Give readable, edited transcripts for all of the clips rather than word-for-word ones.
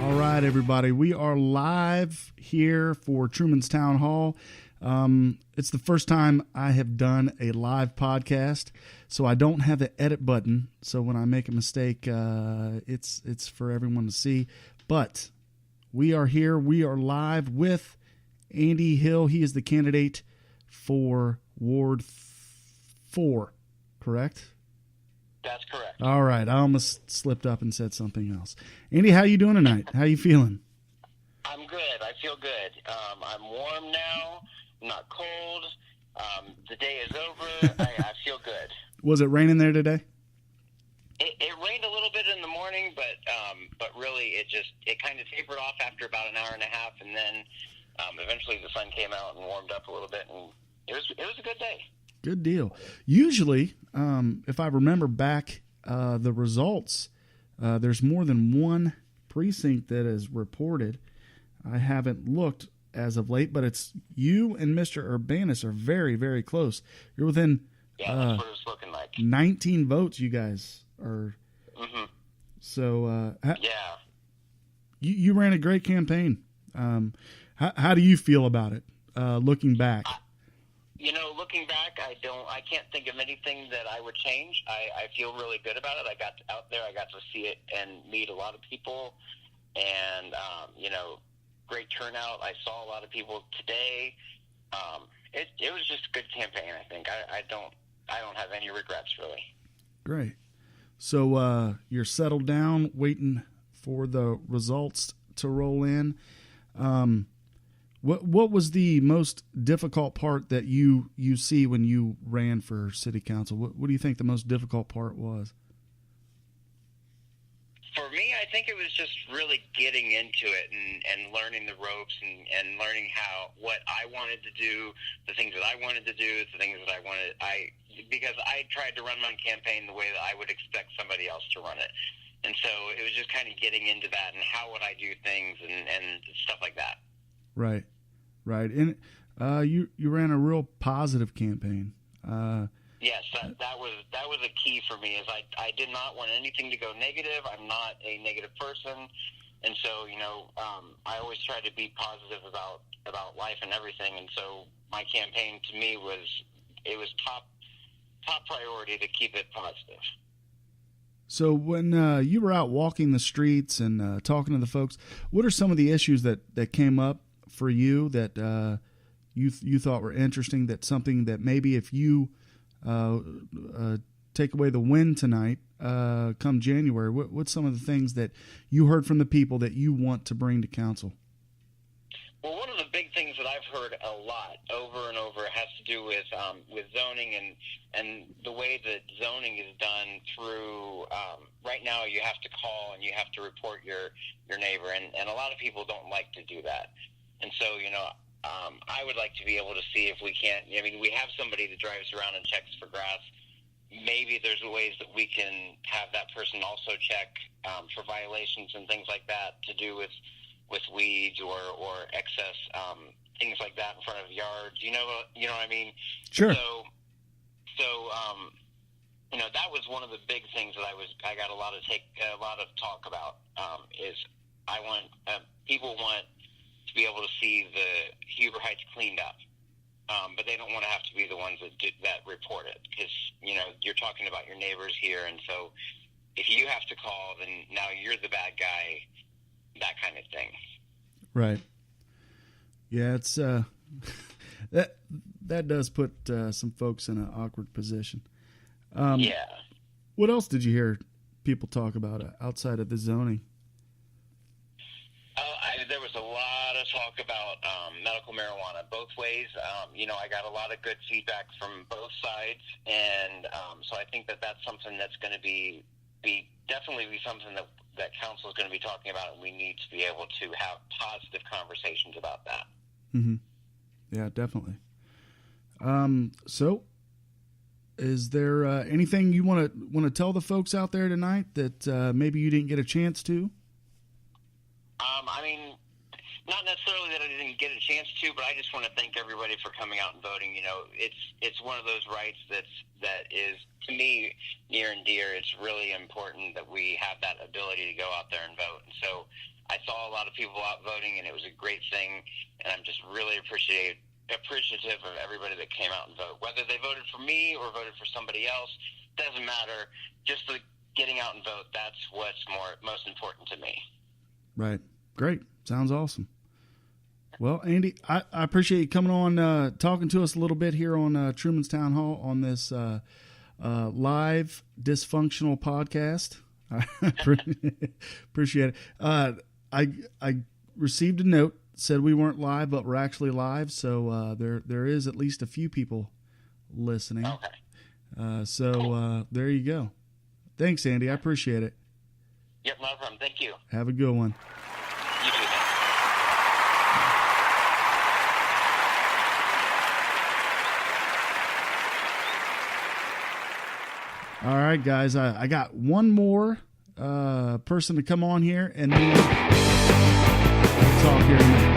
All right, everybody. We are live here for Truman's Town Hall. It's the first time I have done a live podcast, so I don't have the edit button. So when I make a mistake, it's for everyone to see. But we are here. We are live with Andy Hill. He is the candidate for Ward 4, correct? That's correct. All right. I almost slipped up and said something else. Andy, how you doing tonight? How you feeling? I'm good. I feel good. I'm warm now. I'm not cold. The day is over. I feel good. Was it raining there today? It rained a little bit in the morning, but really it kind of tapered off after about an hour and a half, and then eventually the sun came out and warmed up a little bit, and it was a good day. Good deal. Usually, if I remember back the results, there's more than one precinct that is reported. I haven't looked as of late, but it's you and Mr. Urbanus are very, very close. You're within that's what it's looking like. 19 votes, you guys are. Mm-hmm. So, yeah. You ran a great campaign. How do you feel about it, looking back? Looking back, I can't think of anything that I would change. I feel really good about it. I got out there, I got to see it and meet a lot of people, and great turnout. I saw a lot of people today. It was just a good campaign. I think I don't have any regrets really. Great. So you're settled down, waiting for the results to roll in. What was the most difficult part that you see when you ran for city council? What do you think the most difficult part was? For me, I think it was just really getting into it and learning the ropes and learning what I wanted to do, the things that I wanted to do, the things that I wanted. Because I tried to run my campaign the way that I would expect somebody else to run it. And so it was just kind of getting into that and how would I do things and stuff like that. Right. And you ran a real positive campaign. Yes, that was a key for me. Is I did not want anything to go negative. I'm not a negative person, and so I always try to be positive about life and everything. And so my campaign to me was top priority to keep it positive. So when you were out walking the streets and talking to the folks, what are some of the issues that came up for you that you thought were interesting? That something that maybe if you take away the win tonight, come January, what's some of the things that you heard from the people that you want to bring to council? Well, one of the big things that I've heard a lot over and over has to do with zoning and the way that zoning is done through. Right now, you have to call and you have to report your neighbor, and a lot of people don't like to do that. And so, I would like to be able to see if we can't. I mean, we have somebody that drives around and checks for grass. Maybe there's ways that we can have that person also check for violations and things like that to do with weeds or excess things like that in front of yards. You know what I mean? Sure. So that was one of the big things that I got a lot of talk about. Is I want people want to be able to see the Huber Heights cleaned up, but they don't want to have to be the ones that report it, because you're talking about your neighbors here, and so if you have to call, then now you're the bad guy, that kind of thing. Right. Yeah, it's that does put some folks in an awkward position. Yeah. What else did you hear people talk about outside of the zoning? There was a lot of talk about medical marijuana both ways. I got a lot of good feedback from both sides, and so I think that that's something that's going to be definitely something that council is going to be talking about, and we need to be able to have positive conversations about that. Mm-hmm. Yeah, definitely. So, is there anything you want to tell the folks out there tonight that maybe you didn't get a chance to? I mean, not necessarily that I didn't get a chance to, but I just want to thank everybody for coming out and voting. It's one of those rights that is, to me, near and dear. It's really important that we have that ability to go out there and vote. And so I saw a lot of people out voting, and it was a great thing, and I'm just really appreciative of everybody that came out and voted. Whether they voted for me or voted for somebody else, doesn't matter. Just the getting out and vote, that's what's most important to me. Right. Great. Sounds awesome. Well, Andy, I appreciate you coming on, talking to us a little bit here on Truman's Town Hall on this live dysfunctional podcast. I appreciate it. I received a note, said we weren't live, but we're actually live. So there is at least a few people listening. Okay. So there you go. Thanks, Andy. I appreciate it. Yep, no problem. Thank you. Have a good one. You too. All right, guys. I got one more person to come on here, and then we'll talk here in a minute.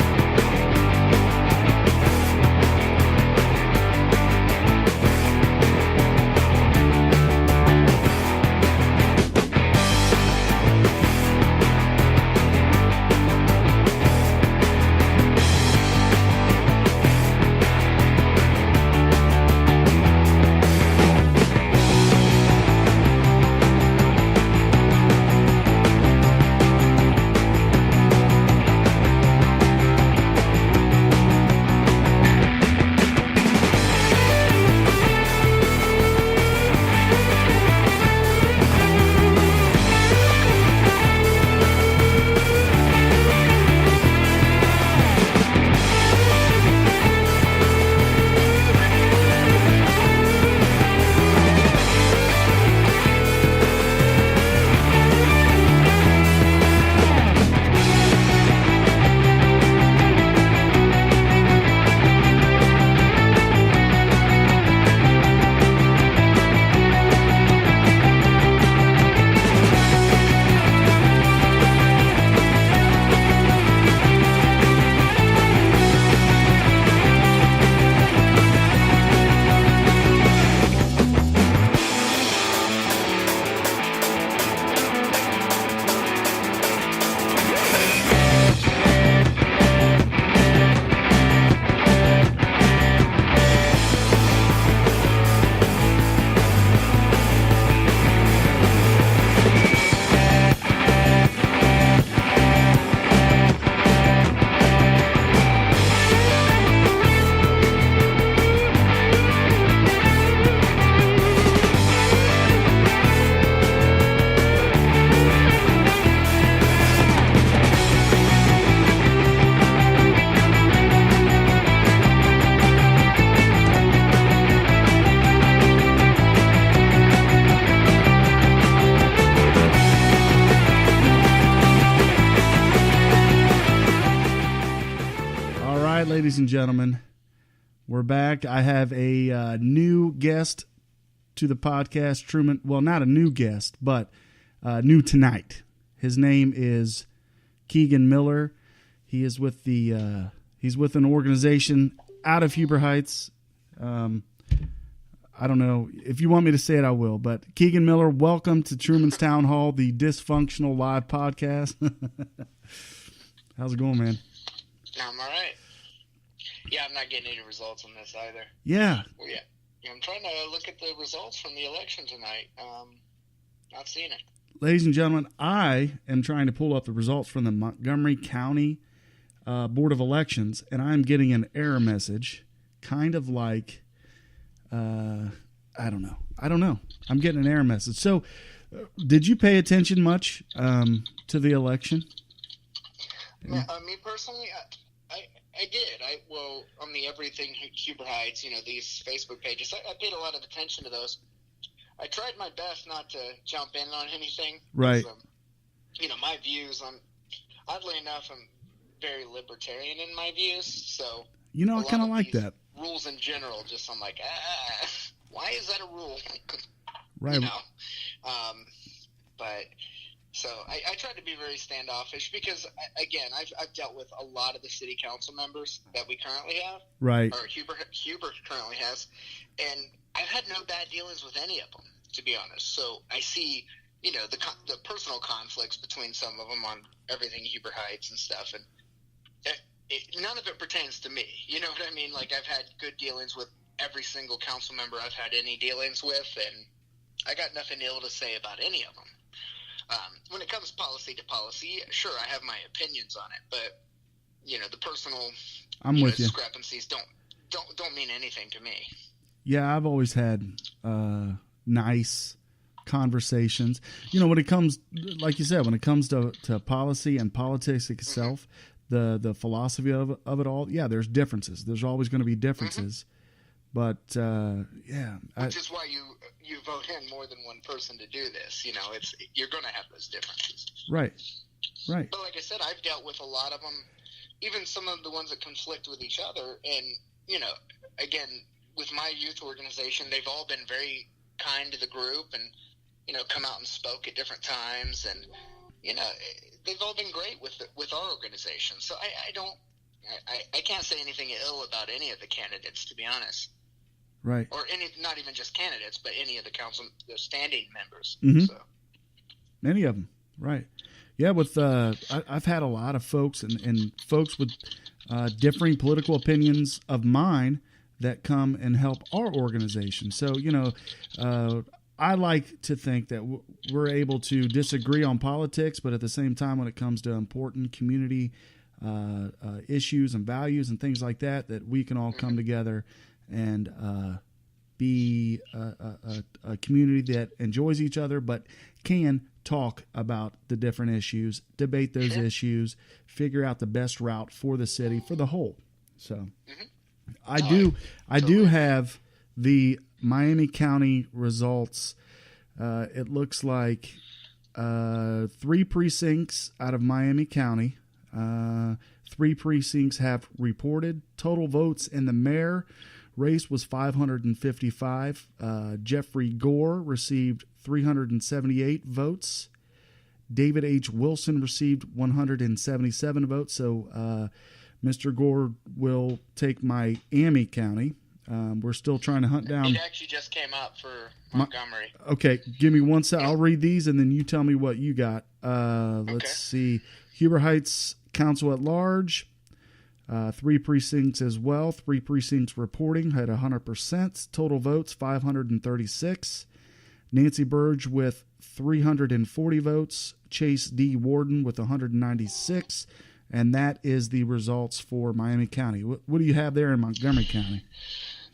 Ladies and gentlemen, we're back. I have a new guest to the podcast, Truman. Well, not a new guest, but new tonight. His name is Keegan Miller. He is with he's with an organization out of Huber Heights. I don't know if you want me to say it, I will. But Keegan Miller, welcome to Truman's Town Hall, the dysfunctional live podcast. How's it going, man? I'm all right. Yeah, I'm not getting any results on this either. Yeah. Well, yeah. I'm trying to look at the results from the election tonight. Not seeing it. Ladies and gentlemen, I am trying to pull up the results from the Montgomery County Board of Elections, and I'm getting an error message, kind of like, I don't know. I'm getting an error message. So, did you pay attention much to the election? Me personally, I did. Well, on the Everything Huber Heights, these Facebook pages, I paid a lot of attention to those. I tried my best not to jump in on anything. Right. My views, oddly enough, I'm very libertarian in my views, so... I kind of like that. Rules in general, just I'm like, why is that a rule? Right. But... So I tried to be very standoffish because, again, I've dealt with a lot of the city council members that we currently have. Right. Or Huber currently has. And I've had no bad dealings with any of them, to be honest. So I see the personal conflicts between some of them on everything Huber Heights and stuff, and none of it pertains to me. You know what I mean? Like, I've had good dealings with every single council member I've had any dealings with, and I got nothing ill to say about any of them. When it comes policy to policy, sure, I have my opinions on it, but the personal discrepancies don't mean anything to me. Yeah, I've always had nice conversations. When it comes, like you said, when it comes to policy and politics itself, the philosophy of it all, yeah, there's differences. There's always going to be differences. But which is why you vote in more than one person to do this. You're going to have those differences. Right. But like I said, I've dealt with a lot of them, even some of the ones that conflict with each other. And again, with my youth organization, they've all been very kind to the group, and come out and spoke at different times, and they've all been great with our organization. So I can't say anything ill about any of the candidates, to be honest. Right. Or not even just candidates, but any of the standing members. Mm-hmm. So. Many of them. Right. Yeah. I've had a lot of folks and folks with differing political opinions of mine that come and help our organization. So, I like to think that we're able to disagree on politics, but at the same time, when it comes to important community issues and values and things like that we can all come together and be a community that enjoys each other, but can talk about the different issues, debate those issues, figure out the best route for the city, for the whole. So I do have the Miami County results. It looks like 3 precincts out of Miami County. 3 precincts have reported. Total votes in the mayor race was 555. Jeffrey Gore received 378 votes. David H. Wilson received 177 votes. So Mr. Gore will take Miami County. We're still trying to hunt down. It actually just came out for Montgomery. Okay, give me one sec. I'll read these and then you tell me what you got. Let's see. Huber Heights Council at Large, 3 precincts as well. 3 precincts reporting had 100%. Total votes 536. Nancy Burge with 340 votes. Chase D. Warden with 196. And that is the results for Miami County. What do you have there in Montgomery County?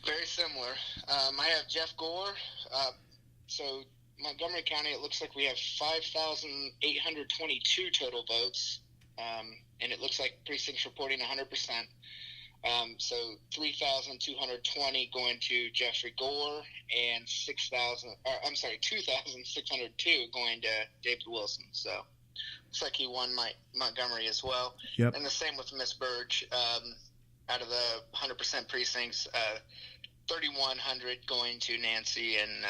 Very similar. I have Jeff Gore. So Montgomery County, it looks like we have 5,822 total votes. And it looks like precincts reporting 100%. So 3,220 going to Jeffrey Gore and 2,602 going to David Wilson. So looks like he won Montgomery as well. Yep. And the same with Miss Burge. Out of the 100% precincts, 3,100 going to Nancy and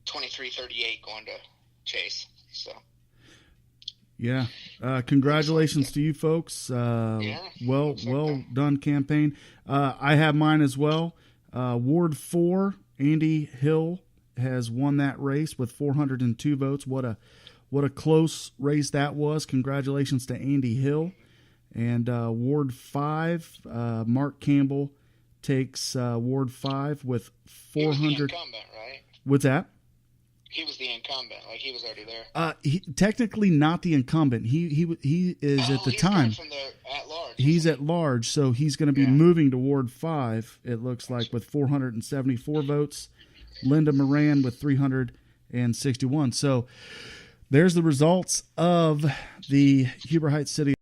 2,338 going to Chase. So. Yeah. Congratulations to you folks. Well done campaign. I have mine as well. Ward 4, Andy Hill has won that race with 402 votes. What a close race that was. Congratulations to Andy Hill. And Ward 5, Mark Campbell takes Ward 5 with 400. He was the incumbent, right? What's that? He was the incumbent, like he was already there. Technically not the incumbent. He is at the time. From the at large. He's at large, so he's going to be moving to Ward 5. It looks like with 474 votes. Linda Moran with 361. So there's the results of the Huber Heights City